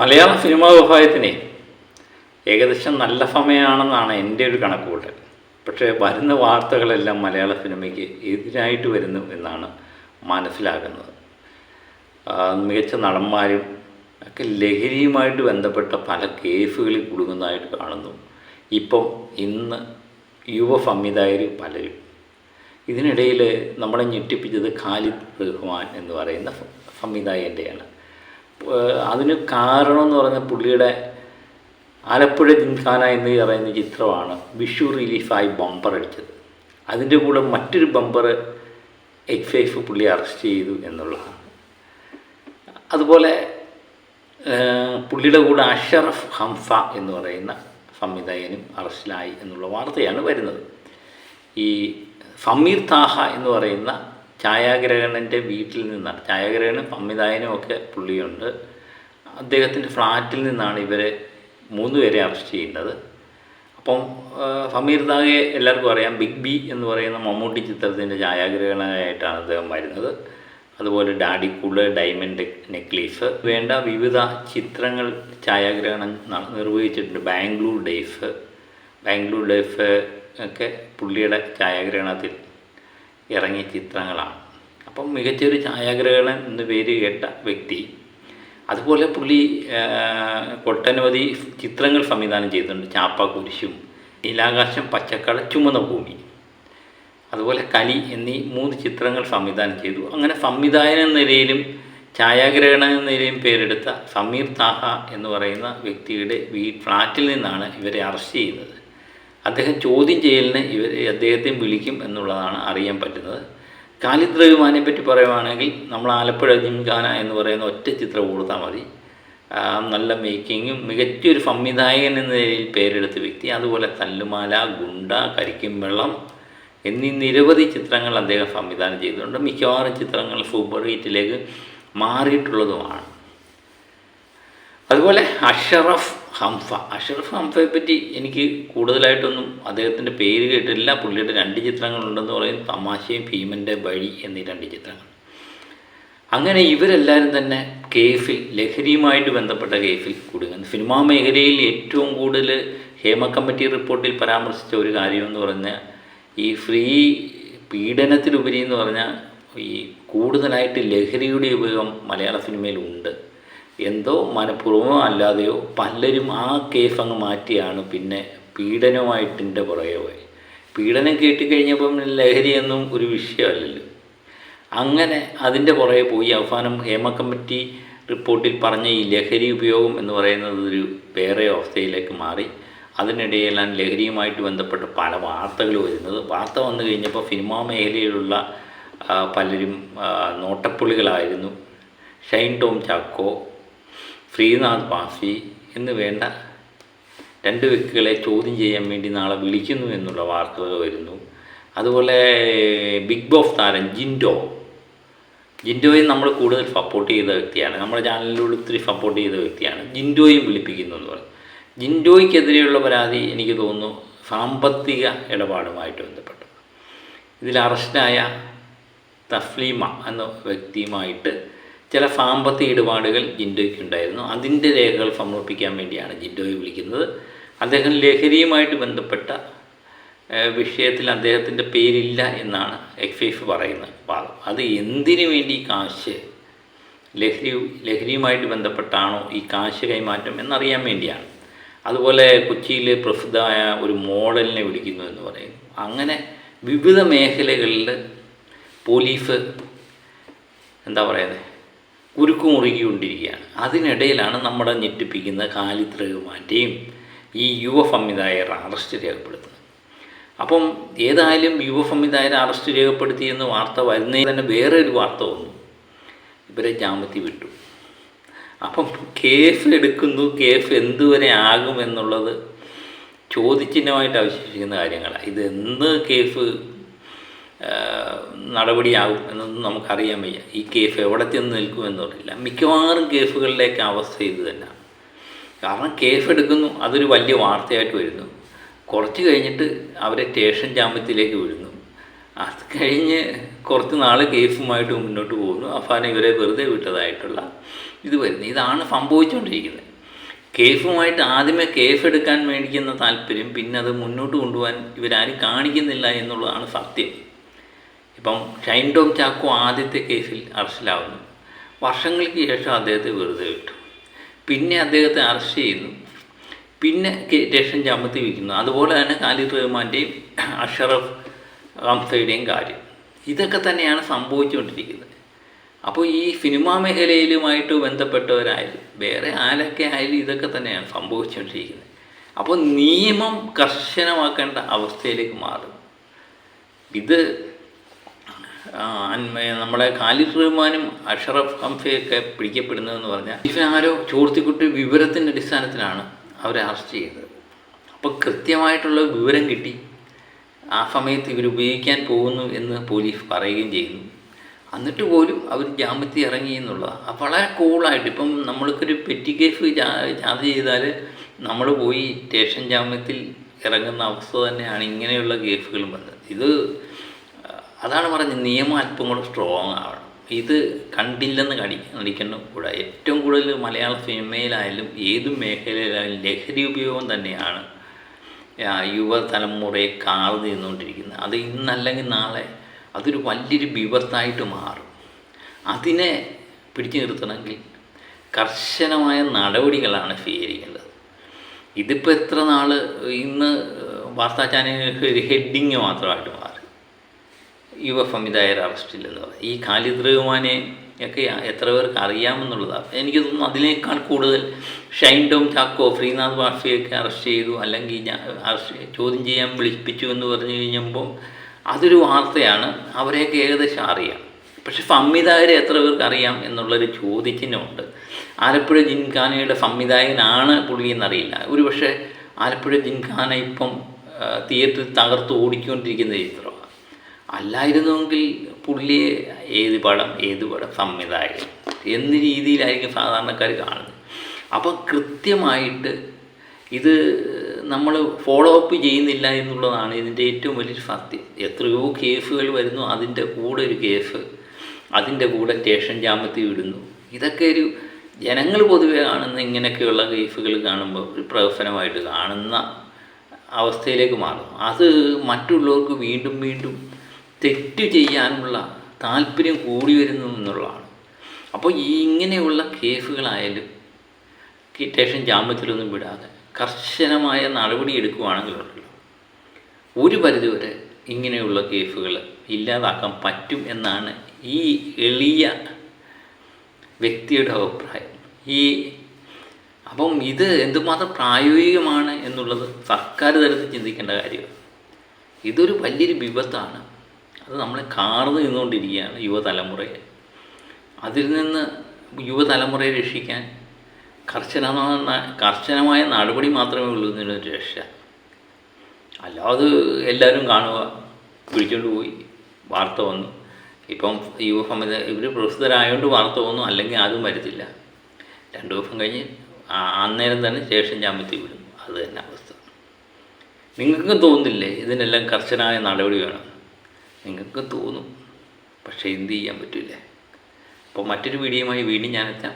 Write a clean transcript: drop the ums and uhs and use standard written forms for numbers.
മലയാള cinema വിഭാഗത്തിന് ഏകദേശം നല്ല സമയമാണെന്നാണ് എൻ്റെ ഒരു കണക്കുകൂട്ടൽ. പക്ഷേ വരുന്ന വാർത്തകളെല്ലാം മലയാള സിനിമയ്ക്ക് എതിരായിട്ട് വരുന്നു എന്നാണ് മനസ്സിലാകുന്നത്. മികച്ച നടന്മാരും ഒക്കെ ലഹരിയുമായിട്ട് ബന്ധപ്പെട്ട പല കേസുകളിൽ കുടുങ്ങുന്നതായിട്ട് കാണുന്നു. ഇന്ന് യുവ സംവിധായകർ പലരും. ഇതിനിടയിൽ നമ്മളെ ഞെട്ടിപ്പിച്ചത് ഖാലിദ് റഹ്മാൻ എന്ന് പറയുന്ന സംവിധായകൻ്റെയാണ്. അതിന് കാരണമെന്ന് പറഞ്ഞാൽ പുള്ളിയുടെ ആലപ്പുഴ ജിംഖാന എന്ന് പറയുന്ന ചിത്രമാണ് വിഷു റിലീഫായി ബമ്പർ അടിച്ചത്. അതിൻ്റെ കൂടെ മറ്റൊരു ബമ്പർ എക്സൈസ് പുള്ളി അറസ്റ്റ് ചെയ്തു എന്നുള്ളതാണ്. അതുപോലെ പുള്ളിയുടെ കൂടെ അഷറഫ് ഹംസ എന്ന് പറയുന്ന സംവിധായകനും അറസ്റ്റിലായി എന്നുള്ള വാർത്തയാണ് വരുന്നത്. ഈ സമീർ താഹ എന്ന് പറയുന്ന ഛായാഗ്രഹണൻ്റെ വീട്ടിൽ നിന്നാണ്, ഛായാഗ്രഹണനും സംവിധായകനും ഒക്കെ പുള്ളിയുണ്ട്. അദ്ദേഹത്തിൻ്റെ ഫ്ലാറ്റിൽ നിന്നാണ് ഇവരെ 3 പേരെ അറസ്റ്റ് ചെയ്യുന്നത്. സമീർ താഹയെ എല്ലാവർക്കും അറിയാം. ബിഗ് ബി എന്ന് പറയുന്ന മമ്മൂട്ടി ചിത്രത്തിൻ്റെ ഛായാഗ്രഹണമായിട്ടാണ് അദ്ദേഹം വരുന്നത്. അതുപോലെ ഡാഡിക്കൂള്, ഡയമണ്ട് നെക്ലേസ് വേണ്ട വിവിധ ചിത്രങ്ങൾ ഛായാഗ്രഹണം നിർവഹിച്ചിട്ടുണ്ട്. ബാംഗ്ലൂർ ഡേയ്സ് ഒക്കെ പുള്ളിയുടെ ഛായാഗ്രഹണത്തിൽ ഇറങ്ങിയ ചിത്രങ്ങളാണ്. മികച്ചൊരു ഛായാഗ്രഹണൻ എന്ന് പേര് കേട്ട വ്യക്തി. അതുപോലെ പുള്ളി ഒട്ടനവധി ചിത്രങ്ങൾ സംവിധാനം ചെയ്തിട്ടുണ്ട്. ചാപ്പാക്കുരിശും, നീലാകാശം, പച്ചക്കട, ചുമന്ന ഭൂമി, അതുപോലെ കലി എന്നീ 3 ചിത്രങ്ങൾ സംവിധാനം ചെയ്തു. അങ്ങനെ സംവിധായകൻ എന്ന നിലയിലും ഛായാഗ്രഹണൻ എന്ന നിലയിലും പേരെടുത്ത സമീർ താഹ എന്ന് പറയുന്ന വ്യക്തിയുടെ ഫ്ലാറ്റിൽ നിന്നാണ് ഇവരെ അറസ്റ്റ് ചെയ്യുന്നത്. അദ്ദേഹം ചോദ്യം ചെയ്യലിന് അദ്ദേഹത്തെ വിളിക്കും എന്നുള്ളതാണ് അറിയാൻ പറ്റുന്നത്. ഖാലിദ് റഹ്മാനെ പറ്റി പറയുവാണെങ്കിൽ നമ്മൾ ആലപ്പുഴ ജിംഖാന എന്ന് പറയുന്ന ഒറ്റ ചിത്രം കൊടുത്താൽ മതി. നല്ല മേക്കിങ്ങും മികച്ചൊരു സംവിധായകൻ എന്ന നിലയിൽ പേരെടുത്ത വ്യക്തി. അതുപോലെ തല്ലുമാല, ഗുണ്ട, കരിക്കും വെള്ളം എന്നീ നിരവധി ചിത്രങ്ങൾ അദ്ദേഹം സംവിധാനം ചെയ്തിട്ടുണ്ട്. മിക്കവാറും ചിത്രങ്ങൾ സൂപ്പർ ഹിറ്റിലേക്ക് മാറിയിട്ടുള്ളതുമാണ്. അതുപോലെ അഷറഫ് ഹംസയെ പറ്റി എനിക്ക് കൂടുതലായിട്ടൊന്നും അദ്ദേഹത്തിൻ്റെ പേര് കേട്ടില്ല. പുള്ളിയുടെ 2 ചിത്രങ്ങളുണ്ടെന്ന് പറയും, തമാശയും ഭീമൻ്റെ വഴി എന്നീ 2 ചിത്രങ്ങൾ. അങ്ങനെ ഇവരെല്ലാവരും തന്നെ കേസിൽ, ലഹരിയുമായിട്ട് ബന്ധപ്പെട്ട കേസിൽ കുടുങ്ങുന്നു. സിനിമാ മേഖലയിൽ ഏറ്റവും കൂടുതൽ ഹേമ കമ്മിറ്റി റിപ്പോർട്ടിൽ പരാമർശിച്ച ഒരു കാര്യമെന്ന് പറഞ്ഞാൽ ഈ ഫ്രീ പീഡനത്തിലുപരി എന്ന് പറഞ്ഞാൽ ഈ കൂടുതലായിട്ട് ലഹരിയുടെ ഉപയോഗം മലയാള സിനിമയിലുണ്ട്. എന്തോ മനഃപൂർവ്വമോ അല്ലാതെയോ പലരും ആ കേസ് അങ്ങ് മാറ്റിയാണ് പിന്നെ പീഡനമായിട്ടിൻ്റെ പുറകെ പോയി. പീഡനം കേട്ടിക്കഴിഞ്ഞപ്പം ലഹരിയൊന്നും ഒരു വിഷയമല്ലല്ലോ. അങ്ങനെ അതിൻ്റെ പുറകെ പോയി അവസാനം ഹേമ കമ്മിറ്റി റിപ്പോർട്ടിൽ പറഞ്ഞ ഈ ലഹരി ഉപയോഗം എന്ന് പറയുന്നത് ഒരു വേറെ അവസ്ഥയിലേക്ക് മാറി. അതിനിടയിലാണ് ലഹരിയുമായിട്ട് ബന്ധപ്പെട്ട പല വാർത്തകൾ വരുന്നത്. വാർത്ത വന്നു കഴിഞ്ഞപ്പോൾ സിനിമാ മേഖലയിലുള്ള പലരും നോട്ടപ്പുള്ളികളായിരുന്നു. ഷൈൻ ടോം ചാക്കോ, ശ്രീനാഥ് പാസി എന്ന് വേണ്ട 2 വ്യക്തികളെ ചോദ്യം ചെയ്യാൻ വേണ്ടി നാളെ വിളിക്കുന്നു എന്നുള്ള വാർത്തകൾ വരുന്നു. അതുപോലെ ബിഗ് ബോസ് താരം ജിൻഡോയെ നമ്മൾ കൂടുതൽ സപ്പോർട്ട് ചെയ്ത വ്യക്തിയാണ്. നമ്മുടെ ചാനലിലൂടെ ഒത്തിരി സപ്പോർട്ട് ചെയ്ത വ്യക്തിയാണ്. ജിൻഡോയും വിളിപ്പിക്കുന്നു എന്ന് പറയും. ജിൻഡോയ്ക്കെതിരെയുള്ള പരാതി എനിക്ക് തോന്നുന്നു സാമ്പത്തിക ഇടപാടുമായിട്ട് ബന്ധപ്പെട്ടു. ഇതിൽ അറസ്റ്റിലായ തസ്ലീമ എന്ന വ്യക്തിയുമായിട്ട് ചില സാമ്പത്തിക ഇടപാടുകൾ ജിൻഡോയ്ക്കുണ്ടായിരുന്നു. അതിൻ്റെ രേഖകൾ സമർപ്പിക്കാൻ വേണ്ടിയാണ് ജിൻഡോയെ വിളിക്കുന്നത്. അദ്ദേഹം ലഹരിയുമായിട്ട് ബന്ധപ്പെട്ട വിഷയത്തിൽ അദ്ദേഹത്തിൻ്റെ പേരില്ല എന്നാണ് എക്സൈസ് പറയുന്ന ഭാഗം. അത് എന്തിനു വേണ്ടി കാശ്, ലഹരിയുമായിട്ട് ബന്ധപ്പെട്ടാണോ ഈ കാശ് കൈമാറ്റം എന്നറിയാൻ വേണ്ടിയാണ്. അതുപോലെ കൊച്ചിയിൽ പ്രസിദ്ധമായ ഒരു മോഡലിനെ വിളിക്കുന്നു എന്ന് പറയുന്നു. അങ്ങനെ വിവിധ മേഖലകളിൽ പോലീസ് കുരുക്കുമുറുകിക്കൊണ്ടിരിക്കുകയാണ്. അതിനിടയിലാണ് നമ്മുടെ ഞെട്ടിപ്പിക്കുന്ന ഖാലിദ് റഹ്മാൻ്റെയും ഈ യുവ സംവിധായകർ അറസ്റ്റ് രേഖപ്പെടുത്തുന്നത്. ഏതായാലും യുവ സംവിധായകരെ അറസ്റ്റ് രേഖപ്പെടുത്തിയെന്ന് വാർത്ത വരുന്നതിന് തന്നെ വേറെ ഒരു വാർത്ത വന്നു, ഇവരെ ജാമ്യത്തിൽ വിട്ടു. കേസ് എടുക്കുന്നു. കേസ് എന്തുവരെ ആകുമെന്നുള്ളത് ചോദ്യചിഹ്നമായിട്ട് അവശേഷിക്കുന്ന കാര്യങ്ങളാണ്. ഇതെന്ത് കേസ് നടപടിയാകും എന്നൊന്നും നമുക്കറിയാൻ വയ്യ. ഈ കേസ് എവിടെ ചെന്ന് നിൽക്കുമെന്നറിയില്ല. മിക്കവാറും കേസുകളിലേക്ക് അവസ്ഥ ഇത് തന്നെ. കാരണം കേസ് എടുക്കുന്നു, അതൊരു വലിയ വാർത്തയായിട്ട് വരുന്നു. കുറച്ച് കഴിഞ്ഞിട്ട് അവരെ സ്റ്റേഷൻ ജാമ്യത്തിലേക്ക് വിടുന്നു. അത് കഴിഞ്ഞ് കുറച്ച് നാൾ കേസുമായിട്ട് മുന്നോട്ട് പോകുന്നു. അവസാനം ഇവരെ വെറുതെ വിട്ടതായിട്ടുള്ള ഇത് വരുന്നു. ഇതാണ് സംഭവിച്ചുകൊണ്ടിരിക്കുന്നത്. കേഫുമായിട്ട് ആദ്യമേ കേഫ് എടുക്കാൻ മേടിക്കുന്ന താല്പര്യം പിന്നെ അത് മുന്നോട്ട് കൊണ്ടുപോകാൻ ഇവരാരും കാണിക്കുന്നില്ല എന്നുള്ളതാണ് സത്യം. ഇപ്പം ഷൈൻ ടോം ചാക്കോ ആദ്യത്തെ കേസിൽ അറസ്റ്റിലാവുന്നു. വർഷങ്ങൾക്ക് ശേഷം അദ്ദേഹത്തെ വെറുതെ വിട്ടു. പിന്നെ അദ്ദേഹത്തെ അറസ്റ്റ് ചെയ്യുന്നു. പിന്നെ സ്റ്റേഷൻ ജാമ്യത്തിൽ വയ്ക്കുന്നു. അതുപോലെ തന്നെ ഖാലിദ് റഹ്മാൻ്റെയും അഷറഫ് ഹംസയുടെയും കാര്യം ഇതൊക്കെ തന്നെയാണ് സംഭവിച്ചുകൊണ്ടിരിക്കുന്നത്. അപ്പോൾ ഈ സിനിമാ മേഖലയിലുമായിട്ട് ബന്ധപ്പെട്ടവരായാലും വേറെ ആരൊക്കെ ആയാലും ഇതൊക്കെ തന്നെയാണ് സംഭവിച്ചുകൊണ്ടിരിക്കുന്നത്. അപ്പോൾ നിയമം കർശനമാക്കേണ്ട അവസ്ഥയിലേക്ക് മാറും. ഇത് നമ്മളെ ഖാലിദ് റഹ്മാനും അഷറഫ് ഹംസയൊക്കെ പിടിക്കപ്പെടുന്നതെന്ന് പറഞ്ഞാൽ ഇവരാരോ ചോർത്തിക്കുട്ടി വിവരത്തിൻ്റെ അടിസ്ഥാനത്തിലാണ് അവരെ അറസ്റ്റ് ചെയ്യുന്നത്. അപ്പോൾ കൃത്യമായിട്ടുള്ള വിവരം കിട്ടി ആ സമയത്ത് ഇവർ ഉപയോഗിക്കാൻ പോകുന്നു എന്ന് പോലീസ് പറയുകയും ചെയ്യുന്നു. എന്നിട്ട് പോലും അവർ ജാമ്യത്തിൽ ഇറങ്ങി എന്നുള്ളതാണ് വളരെ കൂളായിട്ട്. ഇപ്പം നമ്മൾക്കൊരു പെറ്റി കേസ് ചാർജ് ചെയ്താൽ നമ്മൾ പോയി സ്റ്റേഷൻ ജാമ്യത്തിൽ ഇറങ്ങുന്ന അവസ്ഥ തന്നെയാണ് ഇങ്ങനെയുള്ള കേസുകളും വന്നത്. ഇത് അതാണ് പറഞ്ഞത്, നിയമം അല്പം കൂടെ സ്ട്രോങ് ആവണം. ഇത് കണ്ടില്ലെന്ന് നടിക്കണം കൂടെ. ഏറ്റവും കൂടുതൽ മലയാള സിനിമയിലായാലും ഏത് മേഖലയിലായാലും ലഹരി ഉപയോഗം തന്നെയാണ് യുവതലമുറയെ കാർന്നു നിന്നുകൊണ്ടിരിക്കുന്നത്. അത് ഇന്നല്ലെങ്കിൽ നാളെ അതൊരു വലിയൊരു വിപത്തായിട്ട് മാറും. അതിനെ പിടിച്ചു നിർത്തണമെങ്കിൽ കർശനമായ നടപടികളാണ് സ്വീകരിക്കേണ്ടത്. ഇതിപ്പോൾ എത്ര നാൾ ഇന്ന് വാർത്താ ചാനലുകൾക്ക് ഒരു ഹെഡിങ് മാത്രമായിട്ട് മാറി യുവ സംവിധായകർ അറസ്റ്റില്ലെന്ന് പറയും. ഈ ഖാലിദ് റഹ്മാനെ ഒക്കെ എത്ര പേർക്ക് അറിയാമെന്നുള്ളതാണ്. എനിക്ക് തോന്നുന്നു അതിനേക്കാൾ കൂടുതൽ ഷൈൻ ടോം ചാക്കോ, ശ്രീനാഥ് ബാസിയൊക്കെ അറസ്റ്റ് ചെയ്തു അല്ലെങ്കിൽ ചോദ്യം ചെയ്യാൻ വിളിപ്പിച്ചു എന്ന് പറഞ്ഞു കഴിഞ്ഞപ്പോൾ അതൊരു വാർത്തയാണ്. അവരെയൊക്കെ ഏകദേശം അറിയാം. പക്ഷെ സംവിധായകരെ എത്ര പേർക്ക് അറിയാം എന്നുള്ളൊരു ചോദ്യചിഹ്നമുണ്ട്. ആലപ്പുഴ ജിംഖാനയുടെ സംവിധായകനാണ് പുള്ളിയെന്നറിയില്ല. ഒരു പക്ഷേ ആലപ്പുഴ ജിംഖാന ഇപ്പം തിയേറ്ററിൽ തകർത്ത് ഓടിക്കൊണ്ടിരിക്കുന്ന ചിത്രമാണ്. അല്ലായിരുന്നുവെങ്കിൽ പുള്ളിയെ ഏത് പടം സംവിധായകൻ എന്ന രീതിയിലായിരിക്കും സാധാരണക്കാർ കാണുന്നത്. അപ്പോൾ കൃത്യമായിട്ട് ഇത് നമ്മൾ ഫോളോ അപ്പ് ചെയ്യുന്നില്ല എന്നുള്ളതാണ് ഇതിൻ്റെ ഏറ്റവും വലിയൊരു സത്യം. എത്രയോ കേസുകൾ വരുന്നു, അതിൻ്റെ കൂടെ ഒരു കേസ്, അതിൻ്റെ കൂടെ സ്റ്റേഷൻ ജാമ്യത്തിൽ വിടുന്നു. ഇതൊക്കെ ഒരു ജനങ്ങൾ പൊതുവെ കാണുന്ന ഇങ്ങനെയൊക്കെയുള്ള കേസുകൾ കാണുമ്പോൾ ഒരു പ്രഹസനമായിട്ട് കാണുന്ന അവസ്ഥയിലേക്ക് മാറും. അത് മറ്റുള്ളവർക്ക് വീണ്ടും വീണ്ടും തെറ്റ് ചെയ്യാനുള്ള താല്പര്യം കൂടി വരുന്നു എന്നുള്ളതാണ്. അപ്പോൾ ഈ ഇങ്ങനെയുള്ള കേസുകളായാലും സ്റ്റേഷൻ ജാമ്യത്തിലൊന്നും വിടാതെ കർശനമായ നടപടി എടുക്കുകയാണെങ്കിലുണ്ടല്ലോ ഒരു പരിധിവരെ ഇങ്ങനെയുള്ള കേസുകൾ ഇല്ലാതാക്കാൻ പറ്റും എന്നാണ് ഈ എളിയ വ്യക്തിയുടെ അഭിപ്രായം. അപ്പം ഇത് എന്തുമാത്രം പ്രായോഗികമാണ് എന്നുള്ളത് സർക്കാർ തലത്തിൽ ചിന്തിക്കേണ്ട കാര്യമാണ്. ഇതൊരു വലിയൊരു വിപത്താണ്. അത് നമ്മളെ കാർന്ന് നിന്നുകൊണ്ടിരിക്കുകയാണ് യുവതലമുറയെ. അതിൽ നിന്ന് യുവതലമുറയെ രക്ഷിക്കാൻ കർശനമായ നടപടി മാത്രമേ ഉള്ളൂ ഇതിനൊരു രക്ഷ. അല്ലാതെ എല്ലാവരും കാണുക, പിടിച്ചുകൊണ്ട് പോയി വാർത്ത വന്നു. ഇപ്പം ഇവർ പ്രസിദ്ധരായതുകൊണ്ട് വാർത്ത വന്നു, അല്ലെങ്കിൽ അതും വരത്തില്ല. 2 ദിവസം കഴിഞ്ഞ് അന്നേരം തന്നെ സ്റ്റേഷൻ ജാമ്യത്തിൽ വിടും. അത് തന്നെ അവസ്ഥ. നിങ്ങൾക്ക് തോന്നുന്നില്ലേ ഇതിനെല്ലാം കർശനമായ നടപടി വേണം? നിങ്ങൾക്ക് തോന്നും, പക്ഷേ എന്ത് ചെയ്യാൻ പറ്റില്ല. അപ്പോൾ മറ്റൊരു വീഡിയോയുമായി വീണ്ടും ഞാനെത്താം.